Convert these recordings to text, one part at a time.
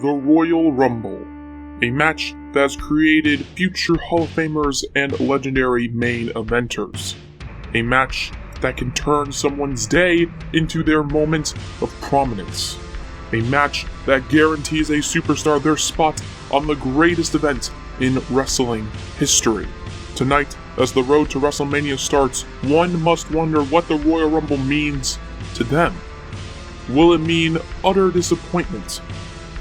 the Royal Rumble, a match that has created future Hall of Famers and legendary main eventers. A match that can turn someone's day into their moment of prominence. A match that guarantees a superstar their spot on the greatest event in wrestling history. Tonight, as the road to WrestleMania starts, one must wonder what the Royal Rumble means to them. Will it mean utter disappointment?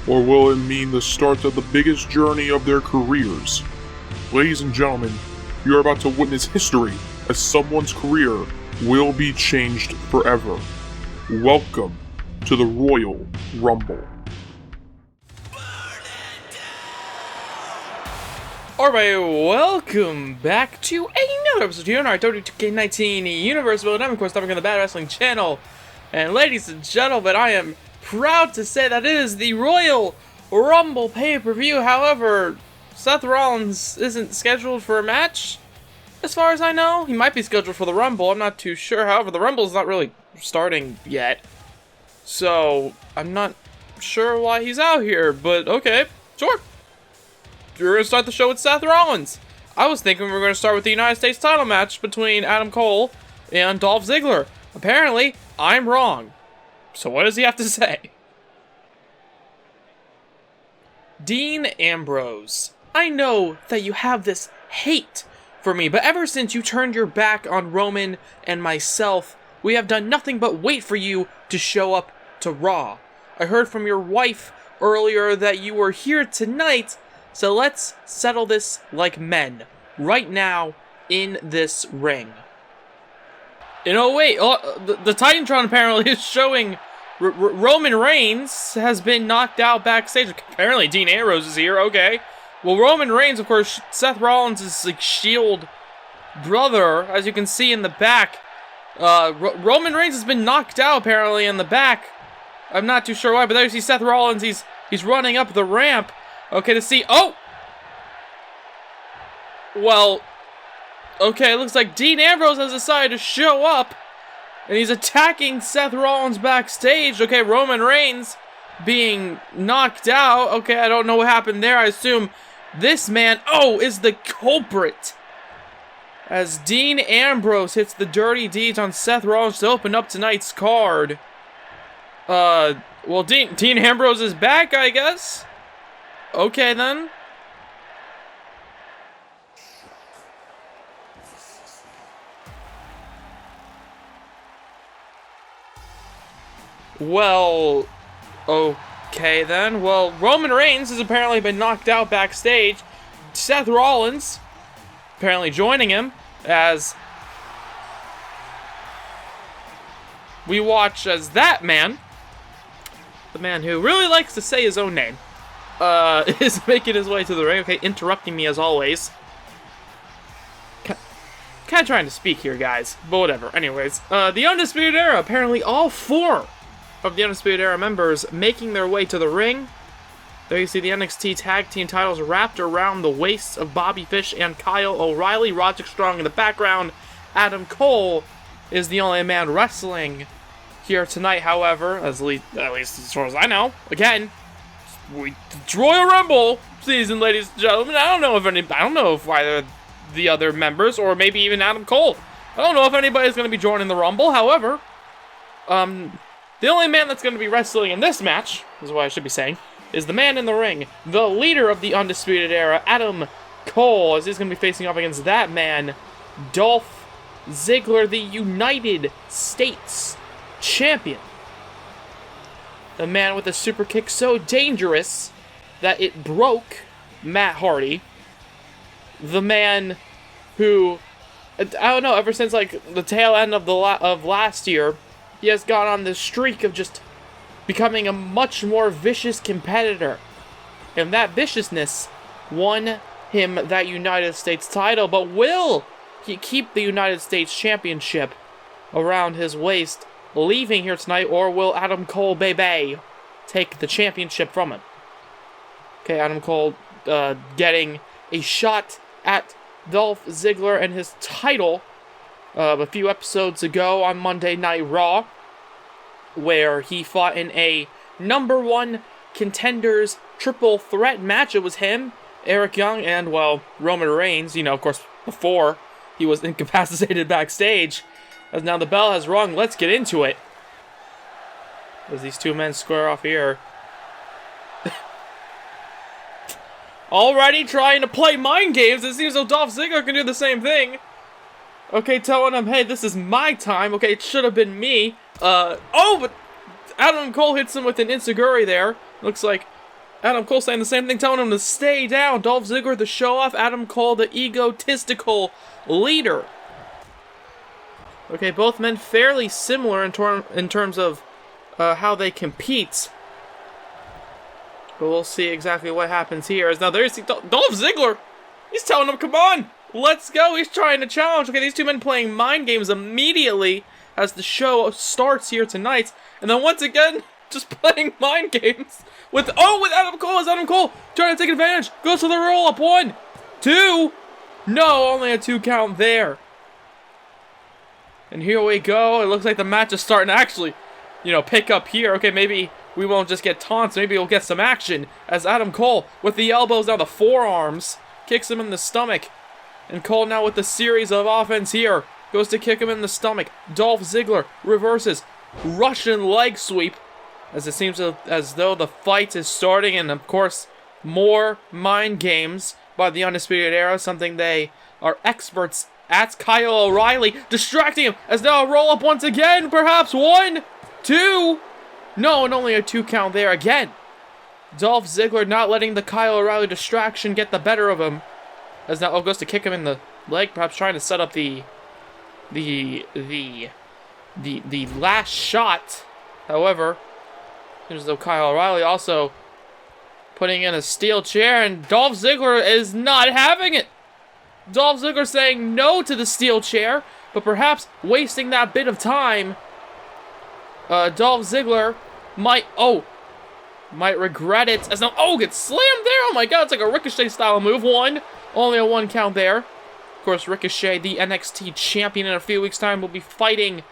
Or will it mean the start of the biggest journey of their careers? Ladies and gentlemen, you are about to witness history as someone's career will be changed forever. Welcome to the Royal Rumble. Alright, welcome back to another episode here on our WWE 2K19 Universe Build. I'm of course talking on the Bad Wrestling channel. And ladies and gentlemen, I am proud to say that it is the Royal Rumble pay-per-view. However, Seth Rollins isn't scheduled for a match, as far as I know. He might be scheduled for the Rumble, I'm not too sure. However, the Rumble is not really starting yet, so I'm not sure why he's out here, but okay, sure. We're going to start the show with Seth Rollins. I was thinking we were going to start with the United States title match between Adam Cole and Dolph Ziggler. Apparently, I'm wrong. So what does he have to say? Dean Ambrose, I know that you have this hate for me, but ever since you turned your back on Roman and myself, we have done nothing but wait for you to show up to Raw. I heard from your wife earlier that you were here tonight, so let's settle this like men, right now, in this ring. You know, wait, the Titantron apparently is showing Roman Reigns has been knocked out backstage. Apparently Dean Ambrose is here, okay. Well, Roman Reigns, of course, Seth Rollins' like, Shield brother, as you can see in the back. Roman Reigns has been knocked out, apparently, in the back. I'm not too sure why, but there you see Seth Rollins, he's running up the ramp. Okay, to see, oh! Well, okay, it looks like Dean Ambrose has decided to show up, and he's attacking Seth Rollins backstage. Okay, Roman Reigns being knocked out. Okay, I don't know what happened there. I assume this man, is the culprit. As Dean Ambrose hits the dirty deeds on Seth Rollins to open up tonight's card. Well, Dean Ambrose is back, I guess. Okay, then. Well, okay then. Well, Roman Reigns has apparently been knocked out backstage. Seth Rollins apparently joining him as we watch as that man, the man who really likes to say his own name, is making his way to the ring. Okay, interrupting me as always. Kind of trying to speak here, guys, but whatever. Anyways, the Undisputed Era, apparently all four of the Undisputed Era members making their way to the ring. There you see the NXT Tag Team titles wrapped around the waists of Bobby Fish and Kyle O'Reilly. Roderick Strong in the background. Adam Cole is the only man wrestling here tonight, however, at least as far as I know. Again, it's Royal Rumble season, ladies and gentlemen. I don't know if either the other members, or maybe even Adam Cole, I don't know if anybody's going to be joining the Rumble. However, the only man that's going to be wrestling in this match, is what I should be saying, is the man in the ring, the leader of the Undisputed Era, Adam Cole, as he's going to be facing off against that man, Dolph Ziggler, the United States Champion. The man with a super kick so dangerous that it broke Matt Hardy. The man who, I don't know, ever since like the tail end of of last year, he has gone on this streak of just becoming a much more vicious competitor. And that viciousness won him that United States title. But will he keep the United States Championship around his waist, leaving here tonight, or will Adam Cole, baby, take the championship from him? Okay, Adam Cole getting a shot at Dolph Ziggler and his title a few episodes ago on Monday Night Raw, where he fought in a #1 Contenders triple threat match. It was him, Eric Young, and, well, Roman Reigns. You know, of course, before he was incapacitated backstage. As now the bell has rung, let's get into it. As these two men square off here. Already trying to play mind games. It seems like Dolph Ziggler can do the same thing. Okay, telling him, hey, this is my time. Okay, it should have been me. Oh, but Adam Cole hits him with an enziguri there. Looks like Adam Cole saying the same thing, telling him to stay down. Dolph Ziggler, the show-off. Adam Cole, the egotistical leader. Okay, both men fairly similar in terms of how they compete. But we'll see exactly what happens here. As now there's Dolph Ziggler. He's telling him, come on, let's go. He's trying to challenge. Okay, these two men playing mind games immediately as the show starts here tonight. And then once again, just playing mind games with Adam Cole. As Adam Cole trying to take advantage. Goes for the roll-up. 1, 2. No, only a 2 count there. And here we go. It looks like the match is starting to actually, pick up here. Okay, maybe we won't just get taunts. Maybe we'll get some action. As Adam Cole, with the elbows, now the forearms, kicks him in the stomach. And Cole now with the series of offense here. Goes to kick him in the stomach. Dolph Ziggler reverses. Russian leg sweep. As it seems as though the fight is starting. And, of course, more mind games by the Undisputed Era. Something they are experts at. Kyle O'Reilly distracting him. As now a roll-up once again. Perhaps 1, 2. No, and only a 2 count there again. Dolph Ziggler not letting the Kyle O'Reilly distraction get the better of him. As now goes to kick him in the leg, perhaps trying to set up the last shot. However, there's though Kyle O'Reilly also putting in a steel chair, and Dolph Ziggler is not having it. Dolph Ziggler saying no to the steel chair, but perhaps wasting that bit of time. Dolph Ziggler might regret it. As now, gets slammed there. Oh my god, it's like a Ricochet style move. 1, only a 1 count there. Of course, Ricochet, the NXT champion, in a few weeks' time will be fighting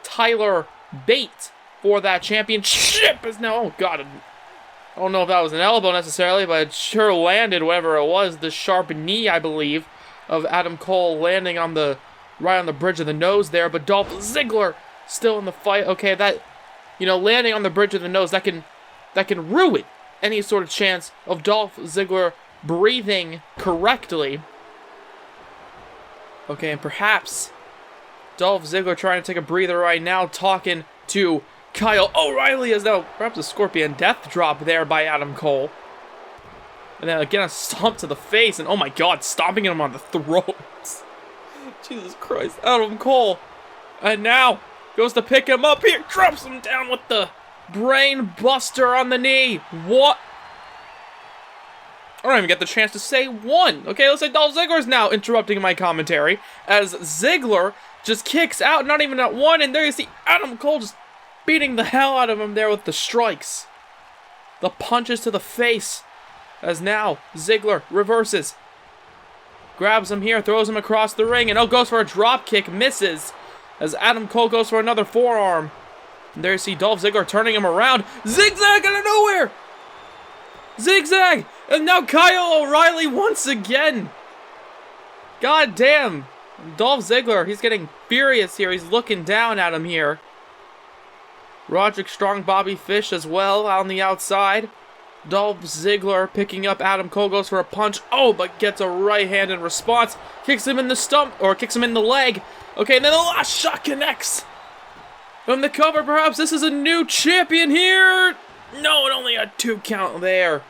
Tyler Bate for that championship. As now, oh god, I don't know if that was an elbow necessarily, but it sure landed whatever it was. The sharp knee, I believe, of Adam Cole landing right on the bridge of the nose there. But Dolph Ziggler still in the fight. Okay, that, landing on the bridge of the nose, that can ruin any sort of chance of Dolph Ziggler breathing correctly. Okay, and perhaps Dolph Ziggler trying to take a breather right now, talking to Kyle O'Reilly, as though perhaps a Scorpion Death Drop there by Adam Cole. And then again a stomp to the face, and oh my god, stomping him on the throat. Jesus Christ, Adam Cole. And now goes to pick him up here, drops him down with the brain buster on the knee. What? I don't even get the chance to say 1. Okay, let's say Dolph Ziggler's now interrupting my commentary as Ziggler just kicks out, not even at 1, and there you see Adam Cole just beating the hell out of him there with the strikes. The punches to the face as now Ziggler reverses. Grabs him here, throws him across the ring, and goes for a drop kick, misses. As Adam Cole goes for another forearm. And there you see Dolph Ziggler turning him around. Zigzag out of nowhere! Zigzag! And now Kyle O'Reilly once again. God damn. Dolph Ziggler, he's getting furious here. He's looking down at him here. Roderick Strong, Bobby Fish as well on the outside. Dolph Ziggler picking up Adam Cole, goes for a punch. But gets a right hand in response. Kicks him in the stump, or kicks him in the leg. Okay, and then the last shot connects. From the cover, perhaps this is a new champion here. No, and only a 2 count there.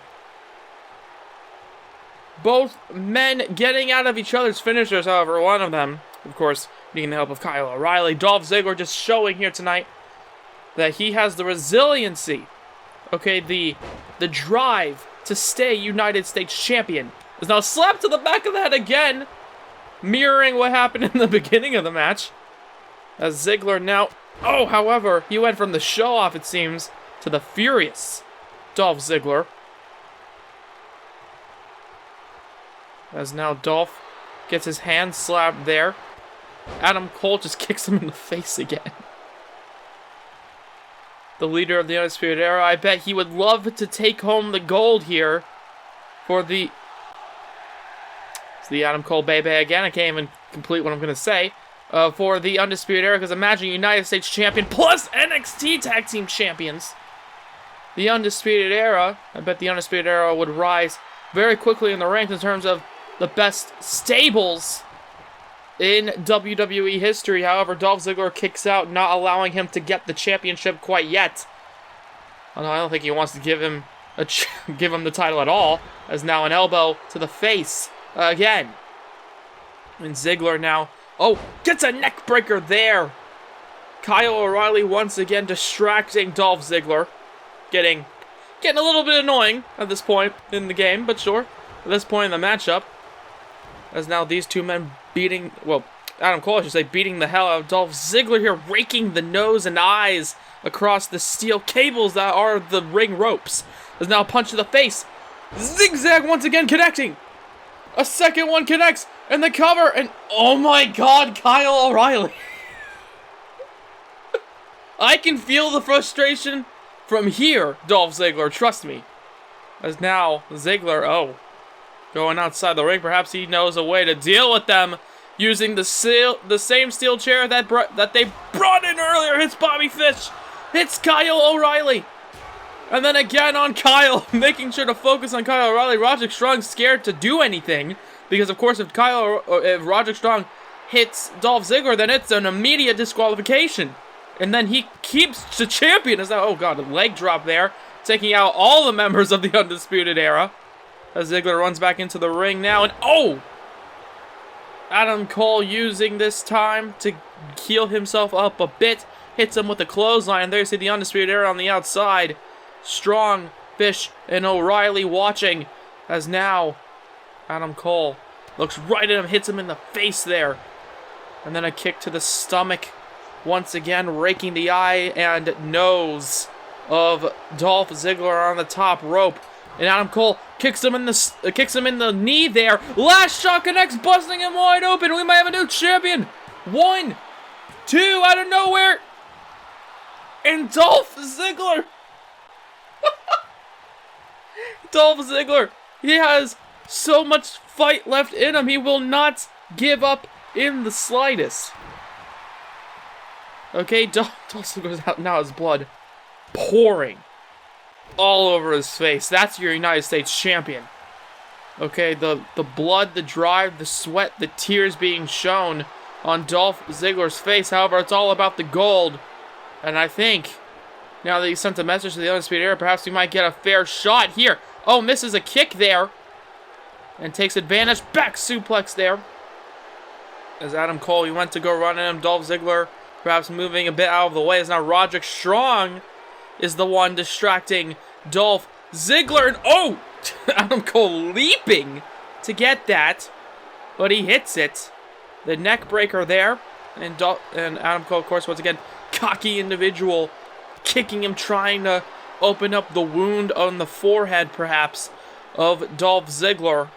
Both men getting out of each other's finishers, however, one of them, of course, needing the help of Kyle O'Reilly. Dolph Ziggler just showing here tonight that he has the resiliency, okay, the drive to stay United States champion. Is now slapped to the back of the head again, mirroring what happened in the beginning of the match. As Ziggler now, however, he went from the show-off, it seems, to the furious Dolph Ziggler. As now Dolph gets his hand slapped there. Adam Cole just kicks him in the face again. the leader of the Undisputed Era. I bet he would love to take home the gold here for the... It's the Adam Cole Baby again. I can't even complete what I'm going to say. For the Undisputed Era, because imagine United States Champion plus NXT Tag Team Champions. The Undisputed Era, I bet the Undisputed Era would rise very quickly in the ranks in terms of the best stables in WWE history. However, Dolph Ziggler kicks out, not allowing him to get the championship quite yet. Although I don't think he wants to give him the title at all, as now an elbow to the face again. And Ziggler now, gets a neck breaker there. Kyle O'Reilly once again distracting Dolph Ziggler. Getting a little bit annoying at this point in the game, but sure. At this point in the matchup, as now these two men Adam Cole, I should say, beating the hell out of Dolph Ziggler here, raking the nose and eyes across the steel cables that are the ring ropes. There's now a punch to the face. Zigzag once again connecting. A second one connects, and the cover, and oh my god, Kyle O'Reilly. I can feel the frustration from here, Dolph Ziggler, trust me. As now, Ziggler, going outside the ring. Perhaps he knows a way to deal with them using the same steel chair that they brought in earlier. Hits Bobby Fish. Hits Kyle O'Reilly. And then again on Kyle, making sure to focus on Kyle O'Reilly. Roderick Strong's scared to do anything. Because, of course, if Roderick Strong hits Dolph Ziggler, then it's an immediate disqualification. And then he keeps the champion. As oh god, a leg drop there. Taking out all the members of the Undisputed Era. As Ziggler runs back into the ring now. And Adam Cole using this time to heal himself up a bit. Hits him with a clothesline. There you see the Undisputed Era on the outside. Strong, Fish, and O'Reilly watching. As now Adam Cole looks right at him. Hits him in the face there. And then a kick to the stomach. Once again, raking the eye and nose of Dolph Ziggler on the top rope. And Adam Cole kicks him in the knee there. Last shot connects, busting him wide open. We might have a new champion. 1, 2, out of nowhere. And Dolph Ziggler. Dolph Ziggler. He has so much fight left in him. He will not give up in the slightest. Okay, Dolph Ziggler's out now, his blood pouring all over his face. That's your United States champion. Okay, the blood, the drive, the sweat, the tears being shown on Dolph Ziggler's face. However, it's all about the gold. And I think, now that he sent a message to the Undisputed Era, perhaps we might get a fair shot here. Misses a kick there. And takes advantage. Back suplex there. As Adam Cole, he went to go run at him. Dolph Ziggler perhaps moving a bit out of the way. As now Roderick Strong is the one distracting Dolph Ziggler. And Adam Cole leaping to get that. But he hits it. The neck breaker there. And Adam Cole, of course, once again, cocky individual. Kicking him, trying to open up the wound on the forehead, perhaps, of Dolph Ziggler.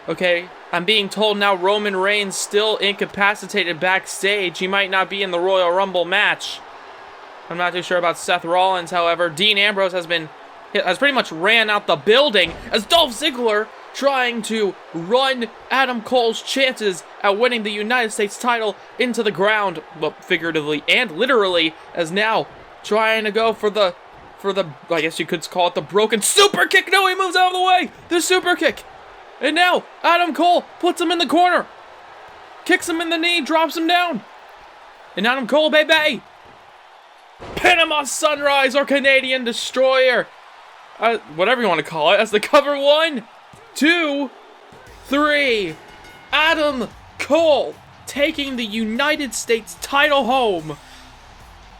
Okay, I'm being told now Roman Reigns still incapacitated backstage. He might not be in the Royal Rumble match. I'm not too sure about Seth Rollins, however. Dean Ambrose has pretty much ran out the building as Dolph Ziggler trying to run Adam Cole's chances at winning the United States title into the ground, well, figuratively and literally, as now trying to go for the, I guess you could call it the broken super kick. No, he moves out of the way. The super kick. And now, Adam Cole puts him in the corner. Kicks him in the knee, drops him down. And Adam Cole, baby. Panama Sunrise or Canadian Destroyer. Whatever you want to call it. As the cover 1, 2, 3. Adam Cole taking the United States title home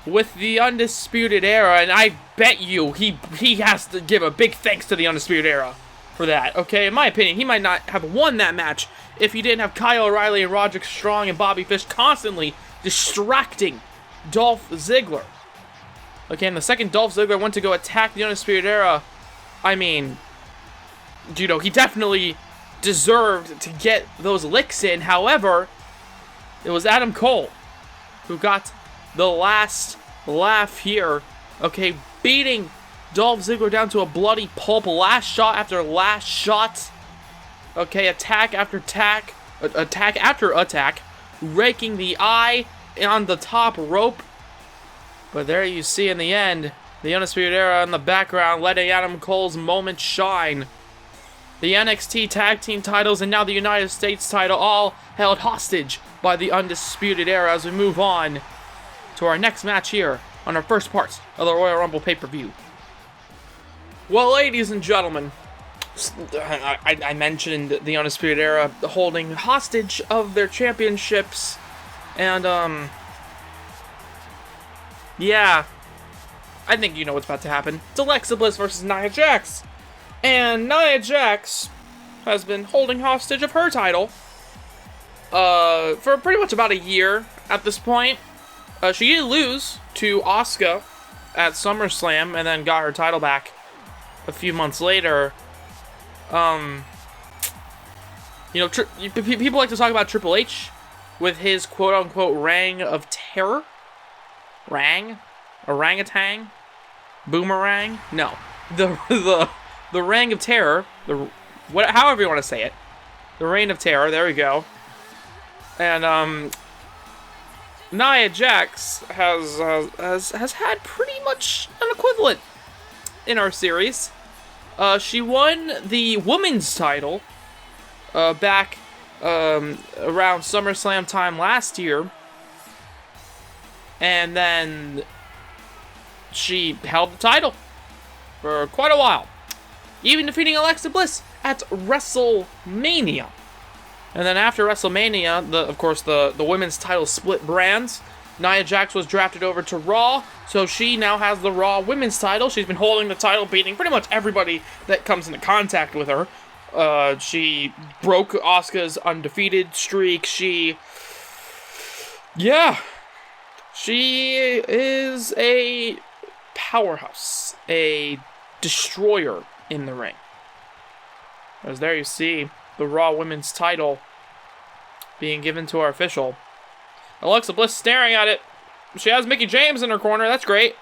with the Undisputed Era. And I bet you he has to give a big thanks to the Undisputed Era for that, okay? In my opinion, he might not have won that match if he didn't have Kyle O'Reilly and Roderick Strong and Bobby Fish constantly distracting Dolph Ziggler. Okay, and the second Dolph Ziggler went to go attack the Undisputed Era, I mean, he definitely deserved to get those licks in. However, it was Adam Cole who got the last laugh here. Okay, beating Dolph Ziggler down to a bloody pulp. Last shot after last shot. Okay, attack after attack. Attack after attack. Raking the eye on the top rope. But there you see in the end, the Undisputed Era in the background letting Adam Cole's moment shine. The NXT Tag Team titles and now the United States title all held hostage by the Undisputed Era as we move on to our next match here on our first part of the Royal Rumble pay-per-view. Well, ladies and gentlemen, I mentioned the Undisputed Era holding hostage of their championships, and, yeah, I think you know what's about to happen. It's Alexa Bliss versus Nia Jax. And Nia Jax has been holding hostage of her title for pretty much about a year at this point. She did lose to Asuka at SummerSlam and then got her title back a few months later. You know, people like to talk about Triple H with his quote-unquote reign of terror. Orangutan? Boomerang? No. The reign of terror. However you want to say it. The reign of terror. There we go. And, Nia Jax has had pretty much an equivalent in our series. She won the women's title back around SummerSlam time last year, and then she held the title for quite a while, even defeating Alexa Bliss at WrestleMania. And then after WrestleMania, of course, the women's title split brands. Nia Jax was drafted over to Raw, so she now has the Raw women's title. She's been holding the title, beating pretty much everybody that comes into contact with her. She broke Asuka's undefeated streak. She is a powerhouse, a destroyer in the ring. As there you see the Raw women's title being given to our official. Alexa Bliss staring at it. She has Mickie James in her corner. That's great.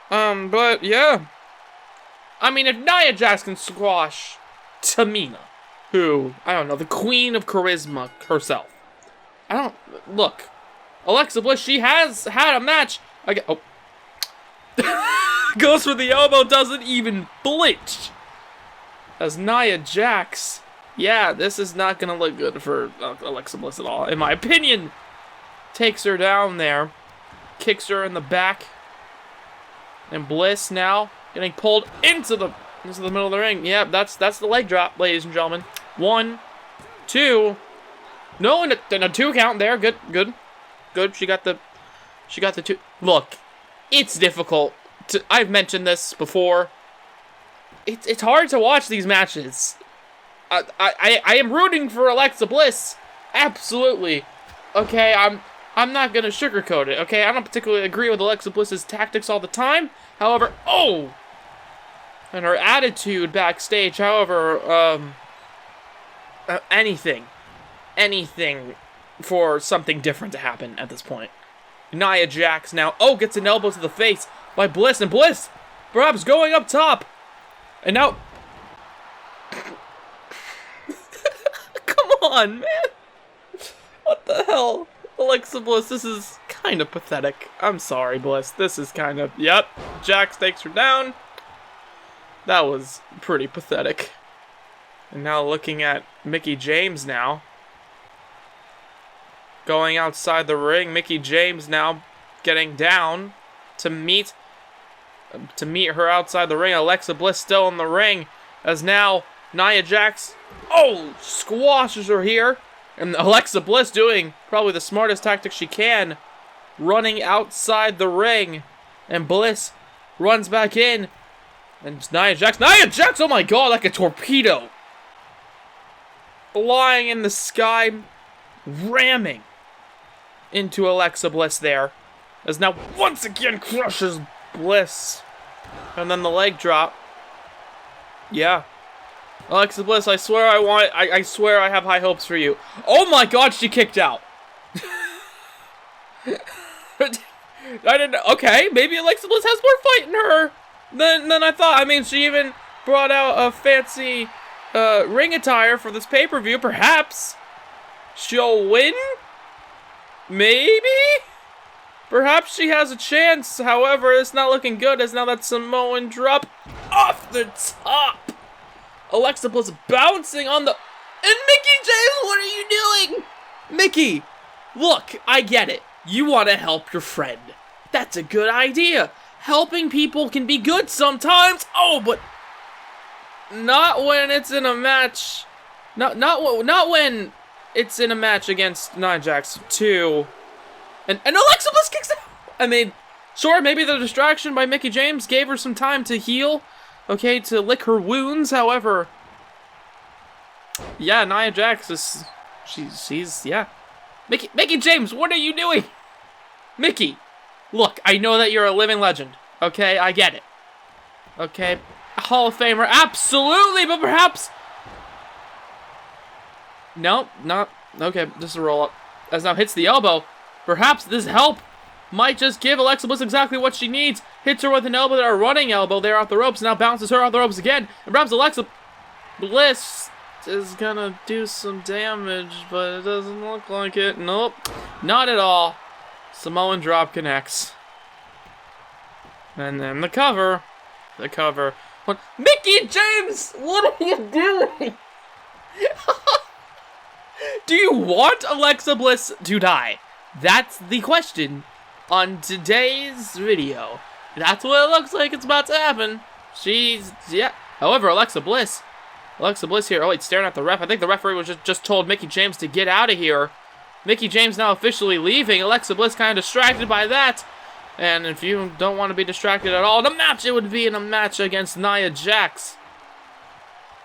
But yeah. I mean, if Nia Jax can squash Tamina, who, I don't know, the queen of charisma herself. Look. Alexa Bliss, she has had a match. Goes for the elbow, doesn't even flinch. As Nia Jax, yeah, this is not going to look good for Alexa Bliss at all, in my opinion. Takes her down there, kicks her in the back, and Bliss now getting pulled into the middle of the ring. Yeah, that's the leg drop, ladies and gentlemen. 1, 2, no, and a 2 count there. Good. She got the 2. Look, it's difficult. I've mentioned this before. It's hard to watch these matches. I am rooting for Alexa Bliss, absolutely. Okay, I'm not gonna sugarcoat it. Okay, I don't particularly agree with Alexa Bliss's tactics all the time. However, and her attitude backstage. However, anything for something different to happen at this point. Nia Jax now, gets an elbow to the face by Bliss, and Bliss perhaps going up top. And now, come on, man. What the hell? Alexa Bliss, this is kind of pathetic. I'm sorry, Bliss. This is kind of, yep. Jax takes her down. That was pretty pathetic. And now looking at Mickie James now. Going outside the ring. Mickie James now getting down to meet her outside the ring. Alexa Bliss still in the ring. As now Nia Jax, squashes her here. And Alexa Bliss doing probably the smartest tactic she can. Running outside the ring. And Bliss runs back in. And Nia Jax, oh my god, like a torpedo. Flying in the sky. Ramming into Alexa Bliss there. As now once again crushes Bliss. And then the leg drop. Yeah. Alexa Bliss, I swear I swear I have high hopes for you. Oh my god, she kicked out. I didn't know. Okay, maybe Alexa Bliss has more fight in her than I thought. I mean, she even brought out a fancy ring attire for this pay-per-view. Perhaps she'll win? Maybe? Perhaps she has a chance. However, it's not looking good as now that Samoan drop off the top. Alexa Bliss bouncing on the... And Mickie James, what are you doing? Mickie, look, I get it. You want to help your friend. That's a good idea. Helping people can be good sometimes. Oh, but not when it's in a match. Not when it's in a match against Nia Jax 2. And Alexa Bliss kicks out. I mean, sure, maybe the distraction by Mickie James gave her some time to heal. Okay, to lick her wounds. However, yeah, Nia Jax is... She's yeah. Mickie James, what are you doing? Mickie, look, I know that you're a living legend. Okay, I get it. Okay, Hall of Famer, absolutely, but perhaps... Nope, not... Okay, this is a roll-up. As now hits the elbow. Perhaps this help might just give Alexa Bliss exactly what she needs. Hits her with an elbow, there, a running elbow there off the ropes, now bounces her off the ropes again. And perhaps Alexa Bliss is gonna do some damage, but it doesn't look like it. Nope, not at all. Samoan drop connects. And then the cover. What? Mickie James, what are you doing? Do you want Alexa Bliss to die? That's the question on today's video. That's what it looks like it's about to happen. Yeah. However, Alexa Bliss here. Oh, wait, staring at the ref. I think the referee was just told Mickie James to get out of here. Mickie James now officially leaving. Alexa Bliss kind of distracted by that. And if you don't want to be distracted at all in a match, it would be in a match against Nia Jax.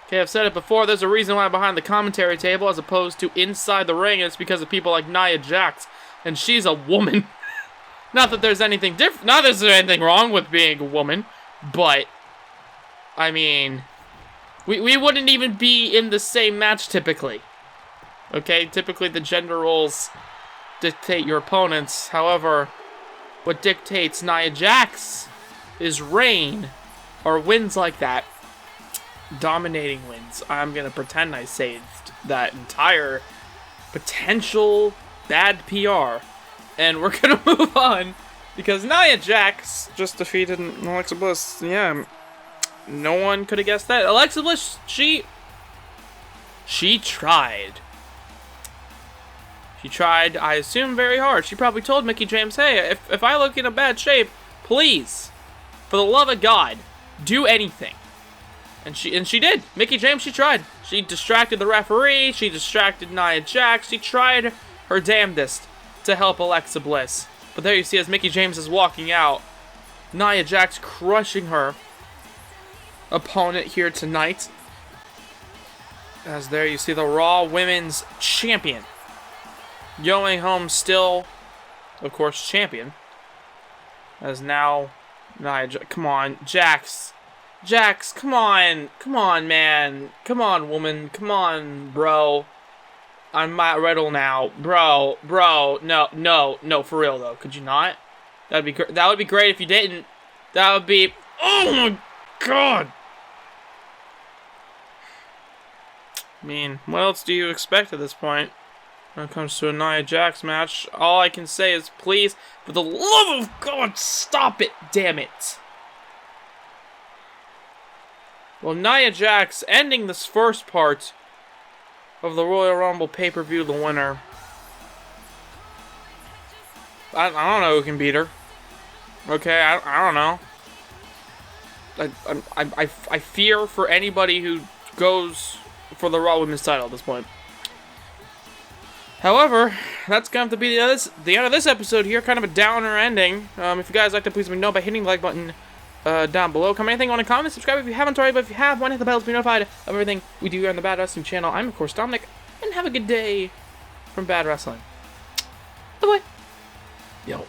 Okay, I've said it before. There's a reason why I'm behind the commentary table as opposed to inside the ring. And it's because of people like Nia Jax. And she's a woman. Not that there's anything different. Not that there's anything wrong with being a woman. But, I mean, we wouldn't even be in the same match typically. Okay, typically the gender roles dictate your opponents. However, what dictates Nia Jax is reign. Or wins like that. Dominating wins. I'm going to pretend I saved that entire potential bad PR. And we're going to move on. Because Nia Jax just defeated Alexa Bliss. Yeah, no one could have guessed that. Alexa Bliss, she tried. She tried, I assume, very hard. She probably told Mickie James, hey, if I look in a bad shape, please, for the love of God, do anything. And she did. Mickie James, she tried. She distracted the referee. She distracted Nia Jax. She tried her damnedest to help Alexa Bliss. But there you see as Mickie James is walking out, Nia Jax crushing her opponent here tonight. As there you see the Raw Women's Champion going home still, of course, champion. As now Nia Jax, come on, Jax, come on, man, come on, woman, come on, bro. I'm Matt Riddle now, bro, no, for real though, could you not? That would be great if you didn't. That would be, oh my God. I mean, what else do you expect at this point when it comes to a Nia Jax match? All I can say is, please, for the love of God, stop it, damn it. Well, Nia Jax ending this first part of the Royal Rumble pay-per-view, the winner. I don't know who can beat her. Okay, I don't know. I fear for anybody who goes for the Raw Women's title at this point. However, that's going to have to be the end of this episode here. Kind of a downer ending. If you guys liked it, please let me know by hitting the like button down below. Comment anything on the comments. Subscribe if you haven't already. But if you have, why not hit the bell to be notified of everything we do here on the Bad Wrestling channel. I'm, of course, Dominic. And have a good day from Bad Wrestling. Bye-bye. Yo.